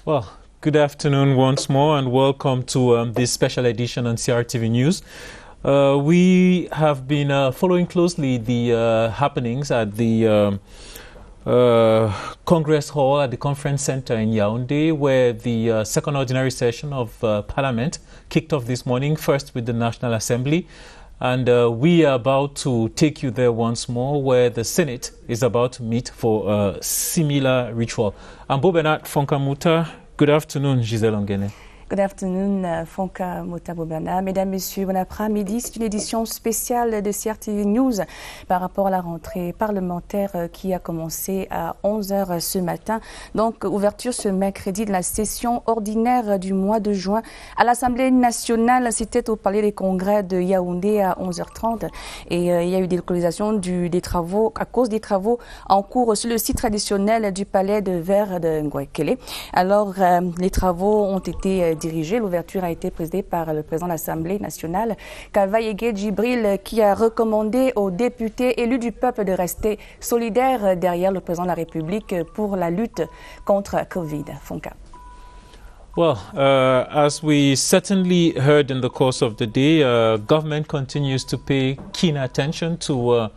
Well, good afternoon once more and welcome to this special edition on CRTV News. We have been following closely the happenings at the Congress Hall at the Conference Center in Yaoundé, where the second ordinary session of Parliament kicked off this morning, first with the National Assembly. And we are about to take you there once more, where the Senate is about to meet for a similar ritual. Ambo Bernard Fonkamuta, good afternoon, Gisèle Onguéné. Good afternoon, Fonka Motabobana. Mesdames, Messieurs, bon après-midi. C'est une édition spéciale de CRTV News par rapport à la rentrée parlementaire qui a commencé à 11h ce matin. Donc, ouverture ce mercredi de la session ordinaire du mois de juin à l'Assemblée nationale. C'était au Palais des Congrès de Yaoundé à 11h30. Et il y a eu des localisations des travaux, à cause des travaux en cours sur le site traditionnel du Palais de Verre de Ngouekele. Alors, les travaux ont été dirigé. L'ouverture a été présidée par le président de l'Assemblée nationale, Kavaïege Djibril, qui a recommandé aux députés élus du peuple de rester solidaires derrière le président de la République pour la lutte contre Covid. Fonka. Well, as we certainly heard in the course of the day, government continues to pay keen attention to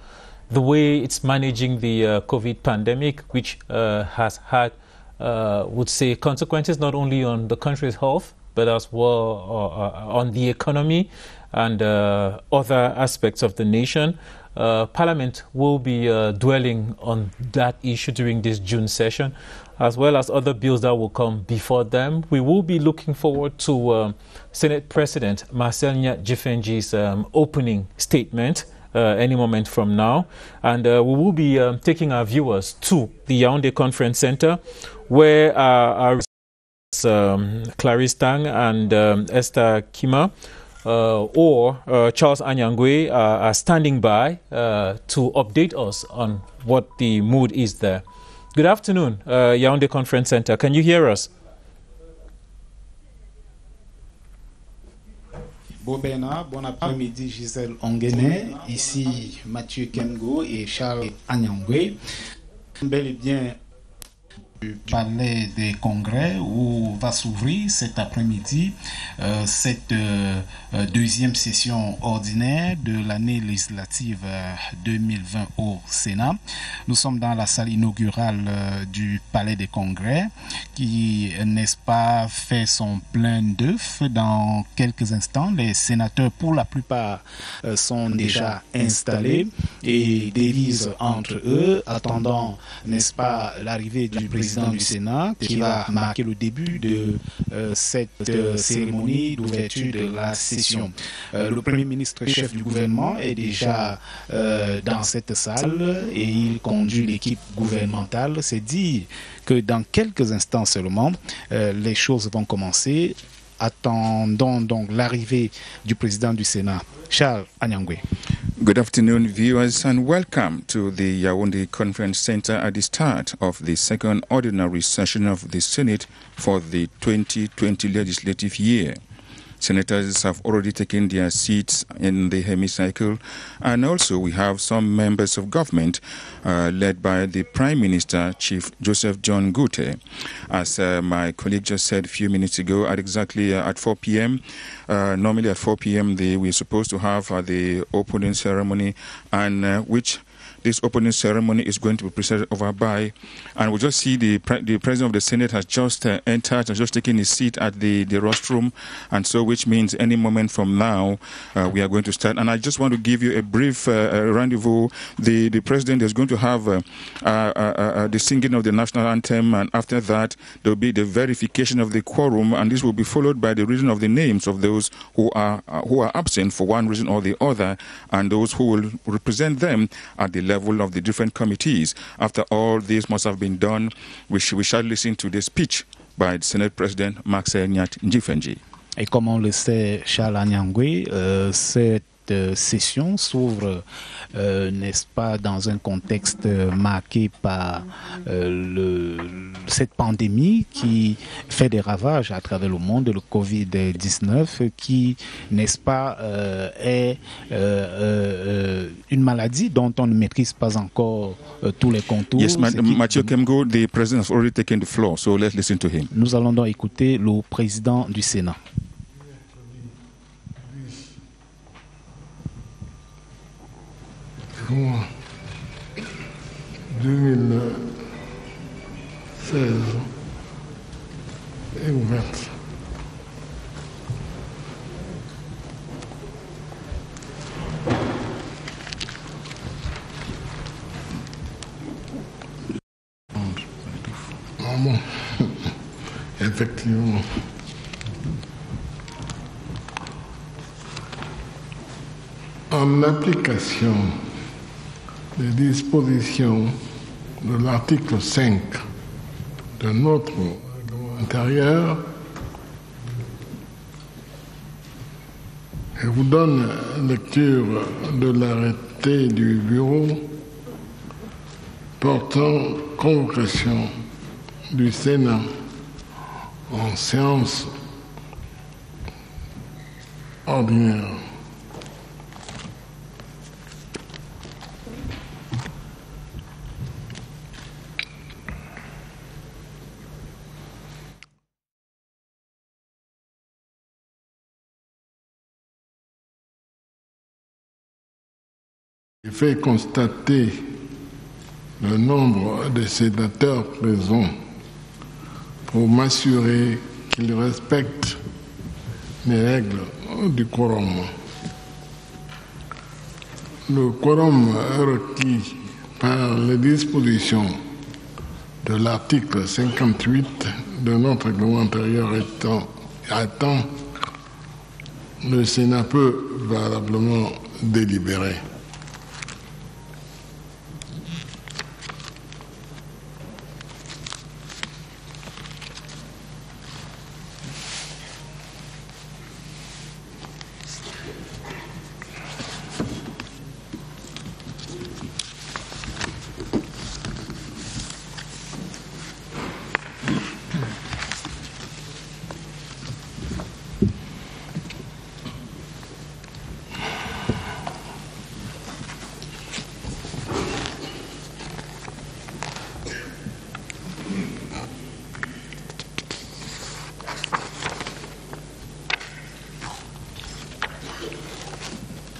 the way it's managing the COVID pandemic, which has had would say consequences not only on the country's health, but as well on the economy and other aspects of the nation. Parliament will be dwelling on that issue during this June session, as well as other bills that will come before them. We will be looking forward to Senate President Marcel Njifenji's opening statement any moment from now. And we will be taking our viewers to the Yaoundé Conference Center, where our Clarice Tang and Esther Kima or Charles Anyangwe are standing by to update us on what the mood is there. Good afternoon, Yaoundé Conference Center. Can you hear us? Bon après-midi, Gisèle Onguéné. Ici Mathieu Kengo et Charles Anyangwe. Bel et bien du Palais des Congrès où va s'ouvrir cet après-midi cette deuxième session ordinaire de l'année législative 2020 au Sénat. Nous sommes dans la salle inaugurale du Palais des Congrès qui, n'est-ce pas, fait son plein d'œufs. Dans quelques instants, les sénateurs, pour la plupart, sont déjà installés et délisent entre eux, attendant, n'est-ce pas, l'arrivée du président du Sénat qui va marquer le début de cette cérémonie d'ouverture de la session. Le Premier ministre chef du gouvernement est déjà dans cette salle et il conduit l'équipe gouvernementale. C'est dire que dans quelques instants seulement, les choses vont commencer. Attendons donc l'arrivée du président du Sénat, Charles Anyangwe. Good afternoon, viewers, and welcome to the Yaoundé Conference Center at the start of the second ordinary session of the Senate for the 2020 legislative year. Senators have already taken their seats in the hemicycle, and also we have some members of government led by the Prime Minister, Chief Joseph John Gute. As my colleague just said a few minutes ago, at exactly at 4 p.m., normally at 4 p.m. we're supposed to have the opening ceremony, and which this opening ceremony is going to be presided over by, and we just see the President of the Senate has just entered, has just taken his seat at the rostrum, and so which means any moment from now we are going to start. And I just want to give you a brief rendezvous. The President is going to have the singing of the national anthem, and after that there will be the verification of the quorum, and this will be followed by the reading of the names of those who are absent for one reason or the other, and those who will represent them at the level of the different committees. After all this must have been done, we shall listen to the speech by the Senate President Marcel Njifenji. Et comme on le sait, Charles Anyangwe, cette session s'ouvre, n'est-ce pas, dans un contexte marqué par cette pandémie qui fait des ravages à travers le monde, le Covid-19, qui, n'est-ce pas, est une maladie dont on ne maîtrise pas encore tous les contours. Yes, Mathieu Kemgo, the president has already taken the floor, so let's listen to him. Nous allons donc écouter le président du Sénat. Juin 2016 est ouverte. Bon, effectivement. En application des dispositions de l'article 5 de notre règlement intérieur, je vous donne lecture de l'arrêté du bureau portant convocation du Sénat en séance ordinaire. J'ai fait constater le nombre de sénateurs présents pour m'assurer qu'ils respectent les règles du quorum. Le quorum requis par les dispositions de l'article 58 de notre règlement intérieur étant, le Sénat peut valablement délibérer.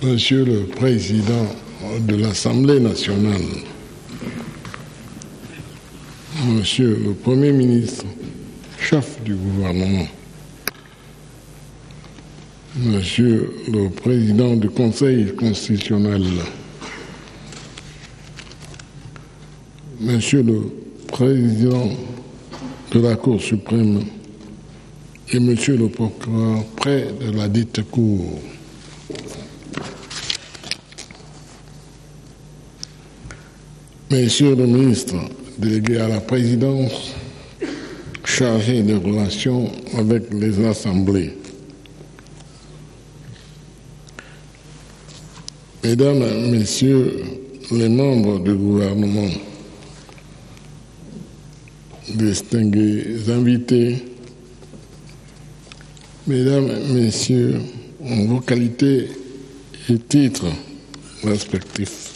Monsieur le Président de l'Assemblée nationale, Monsieur le Premier ministre, chef du gouvernement, Monsieur le Président du Conseil constitutionnel, Monsieur le Président de la Cour suprême et Monsieur le procureur près de la dite Cour, Messieurs les ministres délégués à la présidence, chargés des relations avec les assemblées, Mesdames, Messieurs les membres du gouvernement, distingués invités, Mesdames, Messieurs, en vos qualités et titres respectifs,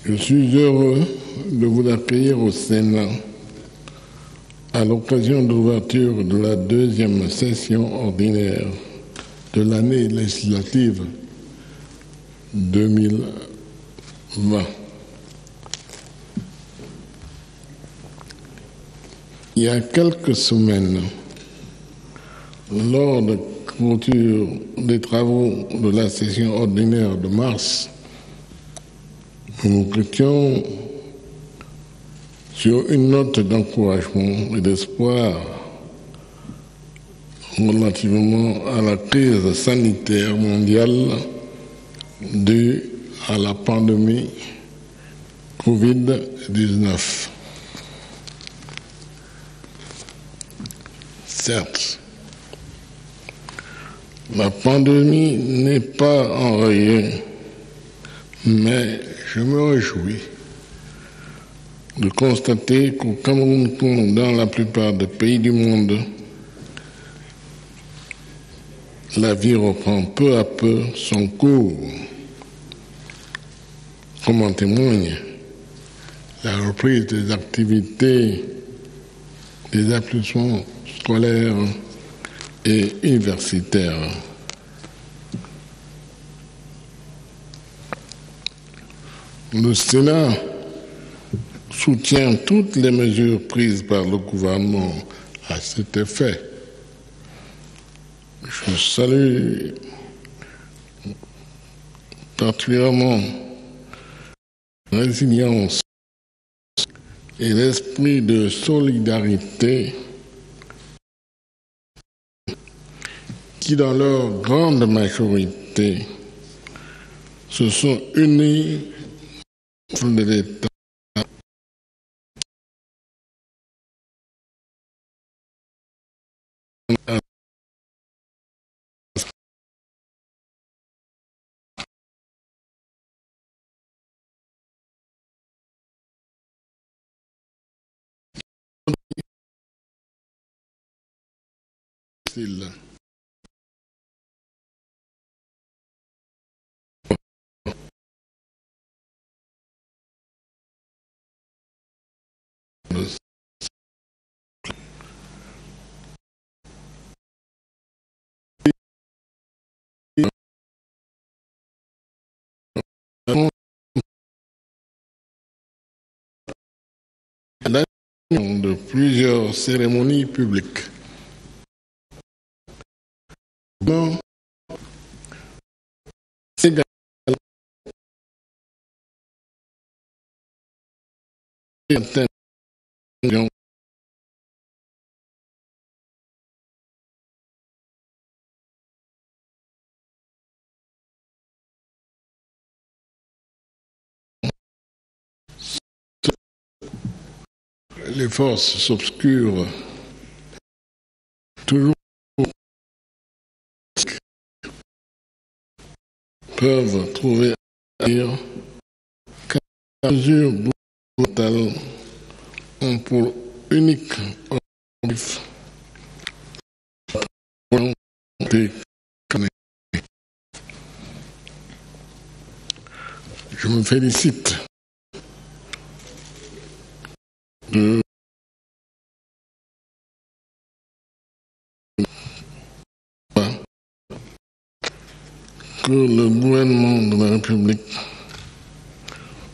je suis heureux de vous accueillir au Sénat à l'occasion de l'ouverture de la deuxième session ordinaire de l'année législative 2020. Il y a quelques semaines, lors de clôture des travaux de la session ordinaire de mars, nous quittions sur une note d'encouragement et d'espoir relativement à la crise sanitaire mondiale due à la pandémie Covid-19. Certes, La pandémie n'est pas enrayée, mais je me réjouis de constater qu'au Cameroun, comme dans la plupart des pays du monde, la vie reprend peu à peu son cours, comme en témoigne la reprise des activités, des établissements scolaires et universitaires. Le Sénat soutient toutes les mesures prises par le gouvernement à cet effet. Je salue particulièrement la résilience et l'esprit de solidarité qui, dans leur grande majorité, se sont unis de l'État de plusieurs cérémonies publiques. Bon, les forces obscures toujours peuvent trouver à dire qu'à mesure brutale ont pour unique objectif je me félicite de que le gouvernement de la République,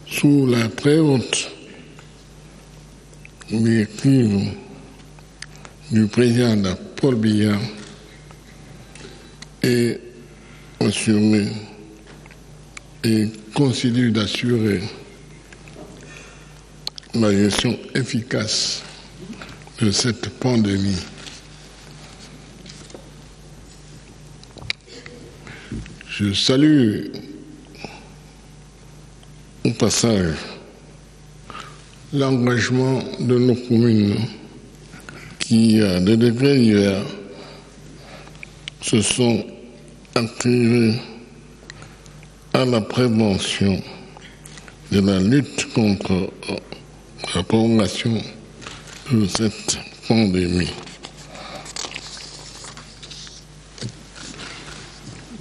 sous la très haute directive du président Paul Biya, est assuré et continue d'assurer la gestion efficace de cette pandémie. Je salue au passage l'engagement de nos communes qui, de degré divers, se sont activées à la prévention de la lutte contre la prolongation de cette pandémie.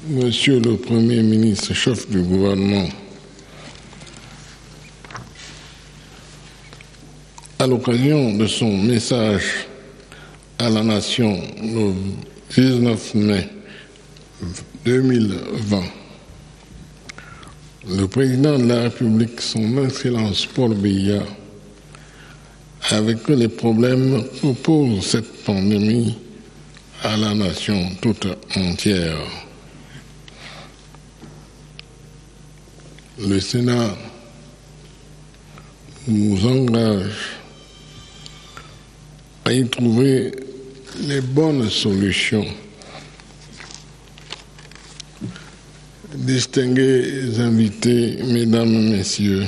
Monsieur le Premier ministre, chef du gouvernement, à l'occasion de son message à la nation le 19 mai 2020, le président de la République, son Excellence Paul Biya, avec les problèmes que pose cette pandémie à la nation toute entière. Le Sénat nous engage à y trouver les bonnes solutions. Distingués invités, mesdames, messieurs,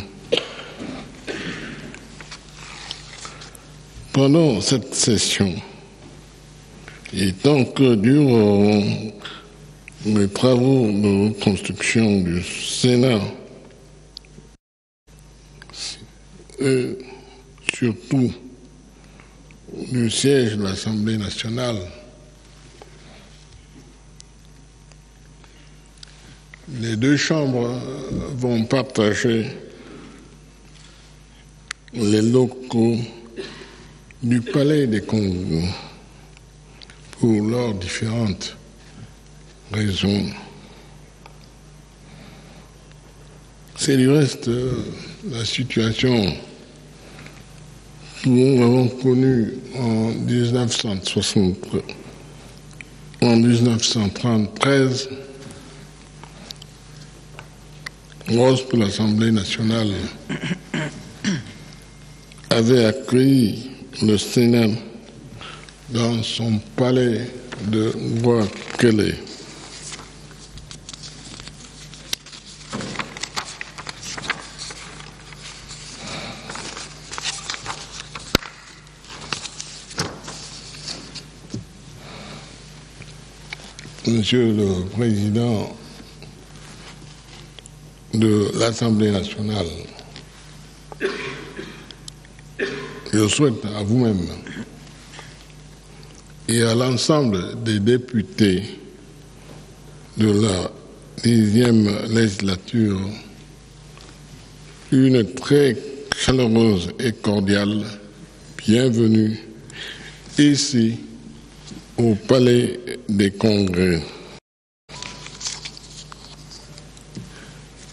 pendant cette session, et tant que dureront les travaux de reconstruction du Sénat et surtout du siège de l'Assemblée nationale, les deux chambres vont partager les locaux du Palais des Congrès pour leurs différentes raisons. C'est du reste la situation que nous avons connue en 1973, lorsque l'Assemblée nationale avait accueilli le Sénat dans son palais de Bois-Kelly. Monsieur le Président de l'Assemblée nationale, je souhaite à vous-même et à l'ensemble des députés de la 10e législature une très chaleureuse et cordiale bienvenue ici au Palais des Congrès.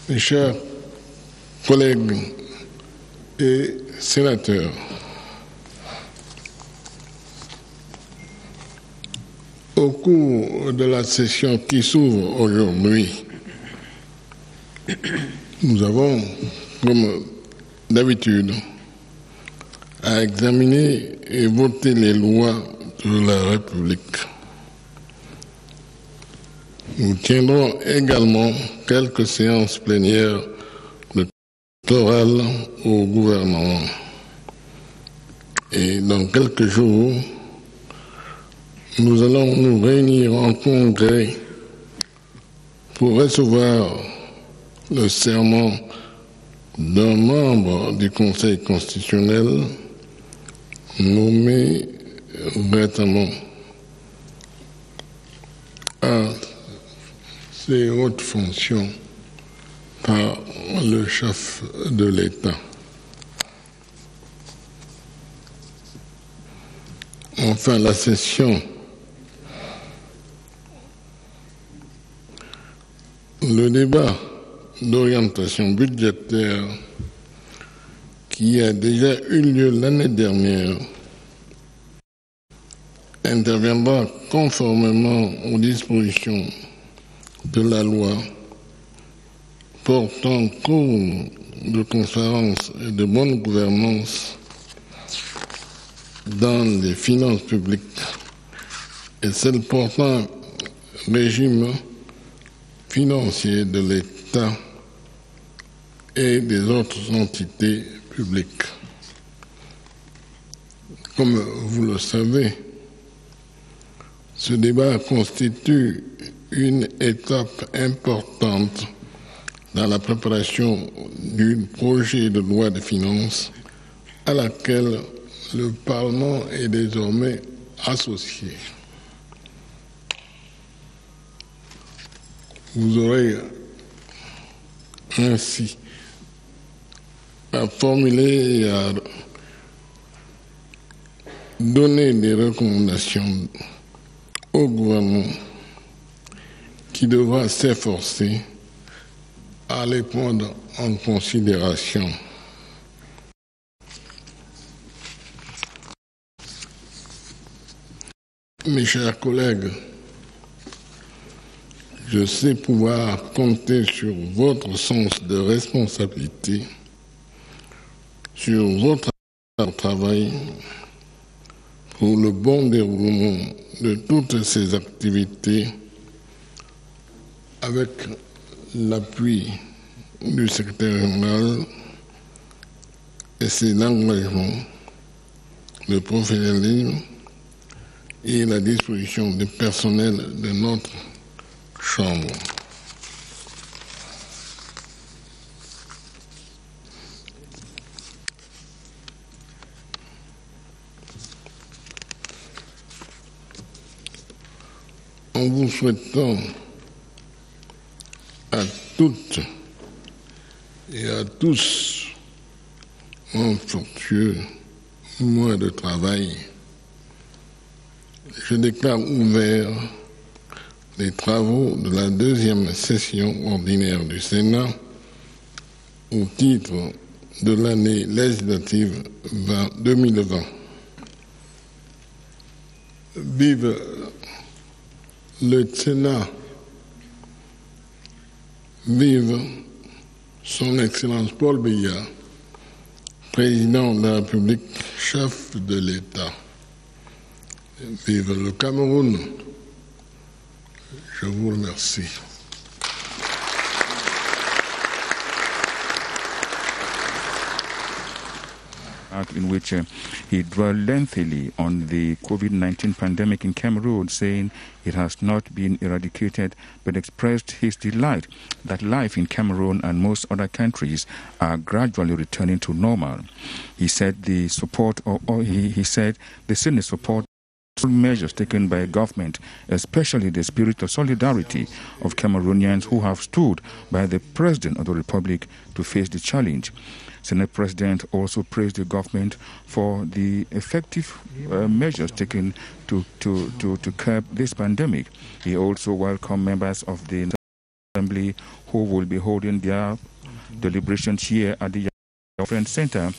Mes chers collègues et sénateurs, au cours de la session qui s'ouvre aujourd'hui, nous avons, comme d'habitude, à examiner et voter les lois de la République. Nous tiendrons également quelques séances plénières électorales au gouvernement. Et dans quelques jours, nous allons nous réunir en congrès pour recevoir le serment d'un membre du Conseil constitutionnel nommé récemment à ces hautes fonctions par le chef de l'État. Enfin, la session, le débat d'orientation budgétaire qui a déjà eu lieu l'année dernière interviendra conformément aux dispositions de la loi portant cours de transparence et de bonne gouvernance dans les finances publiques et celle portant régime financier de l'État et des autres entités publiques. Comme vous le savez, ce débat constitue une étape importante dans la préparation du projet de loi de finances à laquelle le Parlement est désormais associé. Vous aurez ainsi à formuler et à donner des recommandations au gouvernement qui devra s'efforcer à les prendre en considération. Mes chers collègues, je sais pouvoir compter sur votre sens de responsabilité, sur votre travail pour le bon déroulement de toutes ces activités avec l'appui du secrétaire général et ses engagements, le professionnalisme et la disposition du personnel de notre chambre. En vous souhaitant à toutes et à tous un fructueux mois de travail, je déclare ouvert les travaux de la deuxième session ordinaire du Sénat au titre de l'année législative 2020. Vive le Sénat, vive son Excellence Paul Biya, président de la République, chef de l'État. Vive le Cameroun. Je vous remercie. In which he dwelled lengthily on the COVID-19 pandemic in Cameroon, saying it has not been eradicated, but expressed his delight that life in Cameroon and most other countries are gradually returning to normal. He said the support, he said the Senate support measures taken by government, especially the spirit of solidarity of Cameroonians who have stood by the President of the Republic to face the challenge. Senate President also praised the government for the effective measures taken to curb this pandemic. He also welcomed members of the Assembly who will be holding their deliberations here at the Conference Center,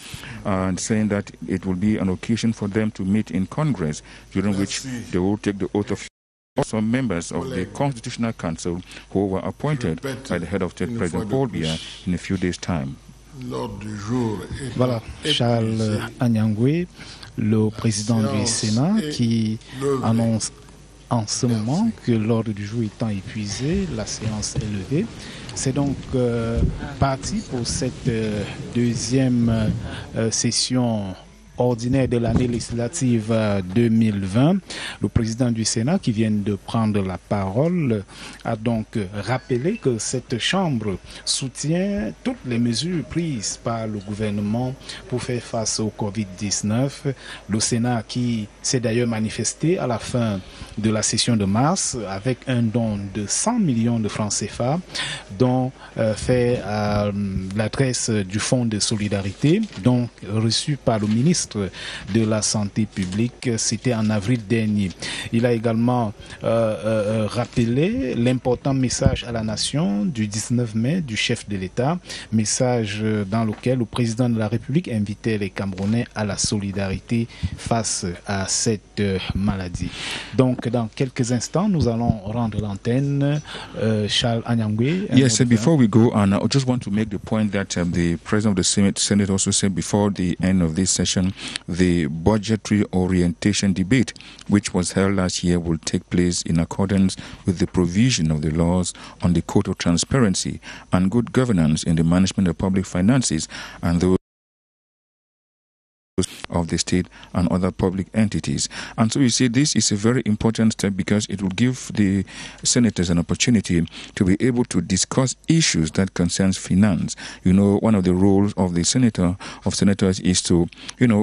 and saying that it will be an occasion for them to meet in Congress, during which they will take the oath of also members of the Constitutional Council who were appointed by the head of state, President Paul Biya, in a few days' time. Voilà, Charles Anyangwe, le président du Sénat, qui annonce en ce moment que l'ordre du jour étant épuisé, la séance est levée. C'est donc parti pour cette deuxième session ordinaire de l'année législative 2020. Le président du Sénat, qui vient de prendre la parole, a donc rappelé que cette Chambre soutient toutes les mesures prises par le gouvernement pour faire face au Covid-19. Le Sénat qui s'est d'ailleurs manifesté à la fin de la session de mars avec un don de 100 millions de francs CFA, dont fait à l'adresse du Fonds de solidarité, donc reçu par le ministre de la Santé publique, c'était en avril dernier. Il a également rappelé l'important message à la nation du 19 mai du chef de l'État, message dans lequel le président de la République invitait les Camerounais à la solidarité face à cette maladie. Donc dans quelques instants, nous allons rendre l'antenne. Charles Anyangwe. Yes, before we go on, I just want to make the point that the President of the Senate also said before the end of this session, the budgetary orientation debate, which was held last year, will take place in accordance with the provision of the laws on the Code of Transparency and Good Governance in the Management of Public Finances and those of the state and other public entities. And so you see, this is a very important step because it will give the senators an opportunity to be able to discuss issues that concerns finance. You know, one of the roles of the senators is to,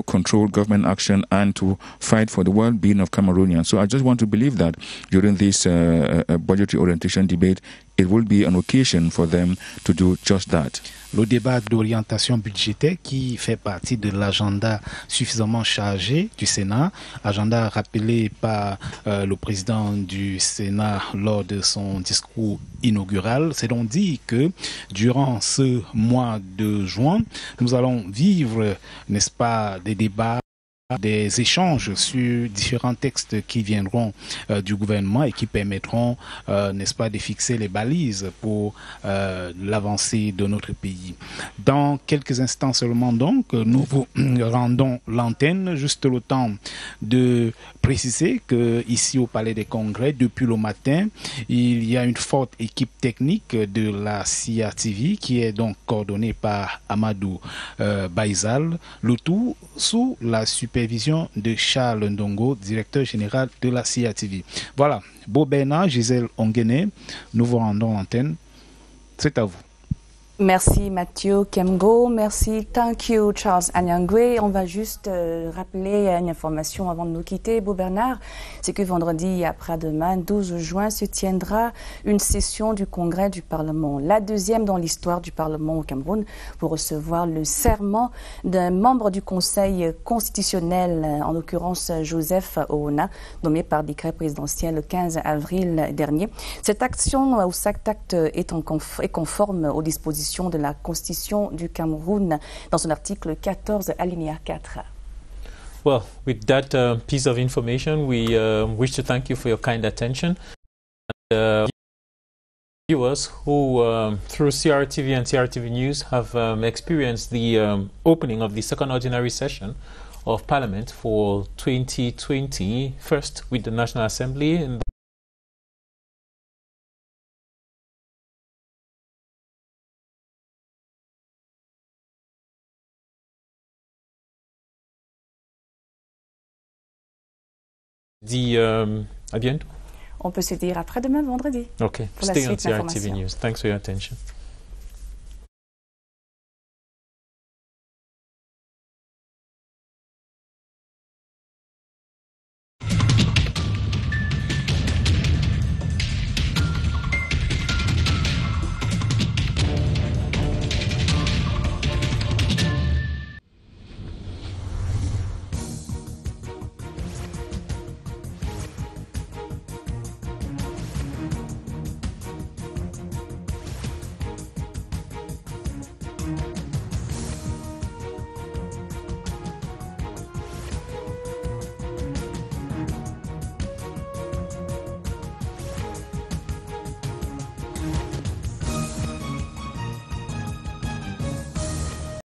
control government action and to fight for the well-being of Cameroonians. So I just want to believe that during this budgetary orientation debate, it will be an occasion for them to do just that. Le débat d'orientation budgétaire qui fait partie de l'agenda suffisamment chargé du Sénat, agenda rappelé par le président du Sénat lors de son discours inaugural. C'est donc dit que durant ce mois de juin, nous allons vivre, n'est-ce pas, des débats, des échanges sur différents textes qui viendront du gouvernement et qui permettront, n'est-ce pas, de fixer les balises pour l'avancée de notre pays. Dans quelques instants seulement donc, nous vous rendons l'antenne, juste le temps de préciser que ici au Palais des Congrès, depuis le matin, il y a une forte équipe technique de la CRTV qui est donc coordonnée par Amadou Baïzal, le tout sous la supervision supervision de Charles Ndongo, directeur général de la CIATV. Voilà, Beau Bernard, Gisèle Onguéné, nous vous rendons l'antenne. C'est à vous. Merci Mathieu Kemgo, merci, thank you Charles Anyangwe. On va juste rappeler une information avant de nous quitter, Beau Bernard, c'est que vendredi et après-demain, 12 juin, se tiendra une session du Congrès du Parlement, la deuxième dans l'histoire du Parlement au Cameroun, pour recevoir le serment d'un membre du Conseil constitutionnel, en l'occurrence Joseph Oona, nommé par décret présidentiel le 15 avril dernier. Cette action ou cet acte est conforme aux dispositions de la Constitution du Cameroun dans son article 14 alinéa 4. Well, with that piece of information, we wish to thank you for your kind attention. And, viewers who, through CRTV and CRTV News, have experienced the opening of the second ordinary session of Parliament for 2020, first with the National Assembly and à bientôt. On peut se dire après-demain vendredi. Okay. Stay on CRTV News. Thanks for your attention.